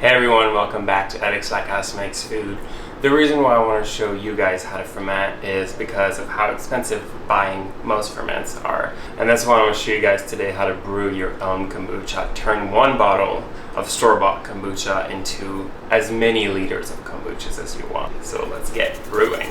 Hey everyone, welcome back to Edix Like Us Makes Food. The reason why I want to show you guys how to ferment is because of how expensive buying most ferments are. And that's why I want to show you guys today how to brew your own kombucha. Turn one bottle of store-bought kombucha into as many liters of kombuchas as you want. So let's get brewing.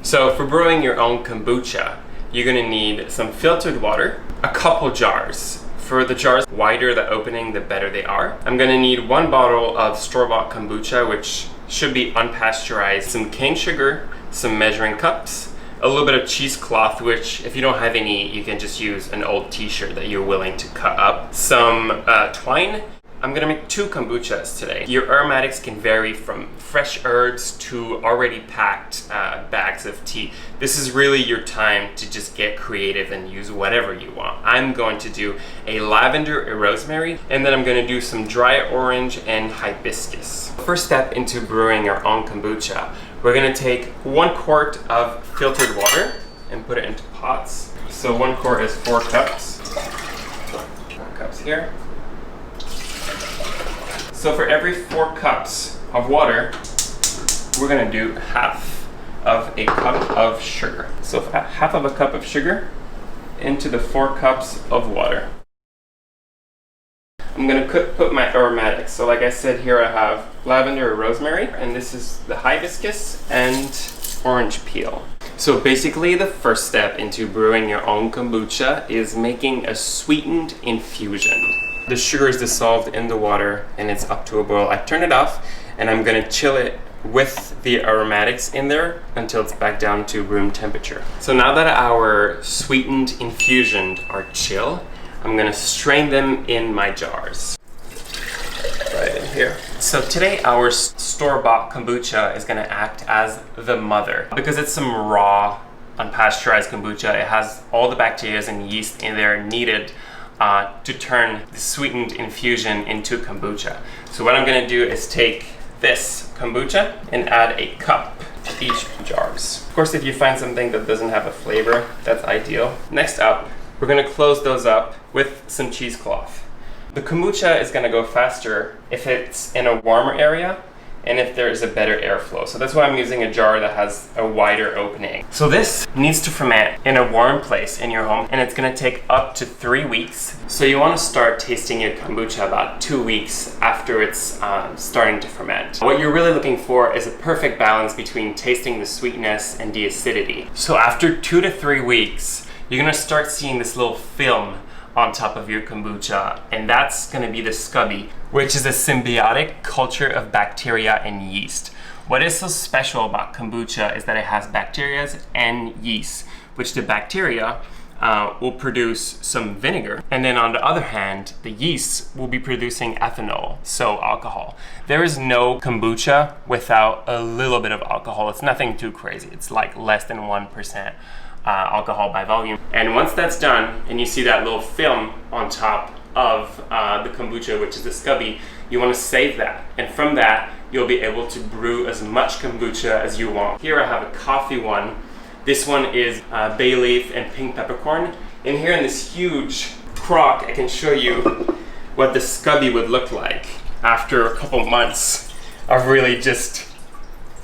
So for brewing your own kombucha, you're gonna need some filtered water, a couple jars. For the jars, wider the opening, the better they are. I'm gonna need one bottle of store-bought kombucha, which should be unpasteurized, some cane sugar, some measuring cups, a little bit of cheesecloth, which if you don't have any, you can just use an old t-shirt that you're willing to cut up, some twine. I'm gonna make 2 kombuchas today. Your aromatics can vary from fresh herbs to already packed bags of tea. This is really your time to just get creative and use whatever you want. I'm going to do a lavender, a rosemary, and then I'm gonna do some dry orange and hibiscus. First step into brewing our own kombucha, we're gonna take 1 quart of filtered water and put it into pots. So 1 quart is 4 cups. 4 cups here. So for every 4 cups of water, we're gonna do half of a cup of sugar. So half of a cup of sugar into the 4 cups of water. I'm gonna put my aromatics. So like I said, here I have lavender or rosemary, and this is the hibiscus and orange peel. So basically the first step into brewing your own kombucha is making a sweetened infusion. The sugar is dissolved in the water and it's up to a boil. I turn it off and I'm gonna chill it with the aromatics in there until it's back down to room temperature. So now that our sweetened infusions are chill, I'm gonna strain them in my jars. Right in here. So today our store-bought kombucha is gonna act as the mother. Because it's some raw, unpasteurized kombucha, it has all the bacteria and yeast in there needed to turn the sweetened infusion into kombucha. So what I'm gonna do is take this kombucha and add a cup to each jars. Of course, if you find something that doesn't have a flavor, that's ideal. Next up, we're gonna close those up with some cheesecloth. The kombucha is gonna go faster if it's in a warmer area and if there is a better airflow. So that's why I'm using a jar that has a wider opening. So this needs to ferment in a warm place in your home, and it's gonna take up to 3 weeks. So you wanna start tasting your kombucha about 2 weeks after it's starting to ferment. What you're really looking for is a perfect balance between tasting the sweetness and the acidity. So after 2 to 3 weeks, you're gonna start seeing this little film on top of your kombucha, and that's gonna be the SCOBY, which is a symbiotic culture of bacteria and yeast. What is so special about kombucha is that it has bacteria and yeast, which the bacteria will produce some vinegar, and then on the other hand, the yeast will be producing ethanol, so alcohol. There is no kombucha without a little bit of alcohol. It's nothing too crazy. It's like less than 1%. Alcohol by volume. And once that's done, and you see that little film on top of the kombucha, which is the SCOBY, you want to save that. And from that, you'll be able to brew as much kombucha as you want. Here I have a coffee one. This one is bay leaf and pink peppercorn. And here in this huge crock, I can show you what the SCOBY would look like after a couple months of really just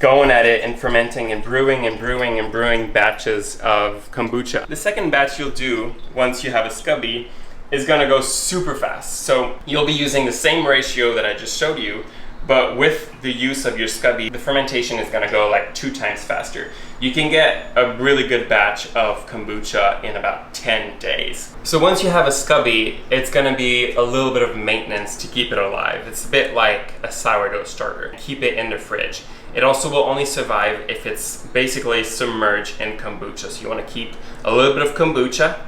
going at it and fermenting and brewing batches of kombucha. The second batch you'll do once you have a SCOBY is gonna go super fast. So you'll be using the same ratio that I just showed you, but with the use of your SCOBY, the fermentation is gonna go like 2 times faster. You can get a really good batch of kombucha in about 10 days. So once you have a SCOBY, it's gonna be a little bit of maintenance to keep it alive. It's a bit like a sourdough starter. Keep it in the fridge. It also will only survive if it's basically submerged in kombucha. So you want to keep a little bit of kombucha,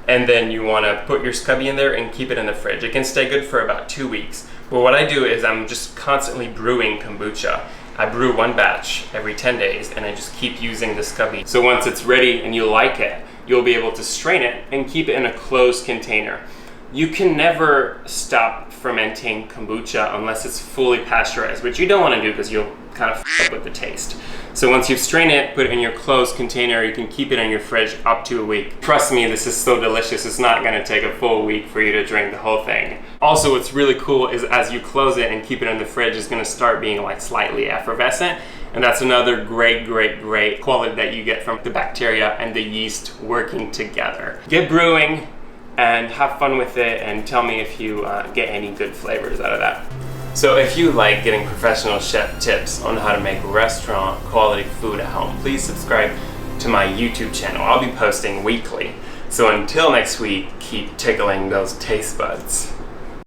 and then you want to put your SCOBY in there and keep it in the fridge. It can stay good for about 2 weeks. But what I do is I'm just constantly brewing kombucha. I brew 1 batch every 10 days, and I just keep using the SCOBY. So once it's ready and you like it, you'll be able to strain it and keep it in a closed container. You can never stop fermenting kombucha unless it's fully pasteurized, which you don't want to do because you'll kind of f up with the taste. So once you've strained it, put it in your closed container. You can keep it in your fridge up to a week. Trust me, this is so delicious. It's not going to take a full week for you to drink the whole thing. Also, what's really cool is as you close it and keep it in the fridge, it's going to start being like slightly effervescent. And that's another great quality that you get from the bacteria and the yeast working together. Get brewing and have fun with it, and tell me if you get any good flavors out of that. So if you like getting professional chef tips on how to make restaurant quality food at home, please subscribe to my YouTube channel. I'll be posting weekly. So until next week, keep tickling those taste buds.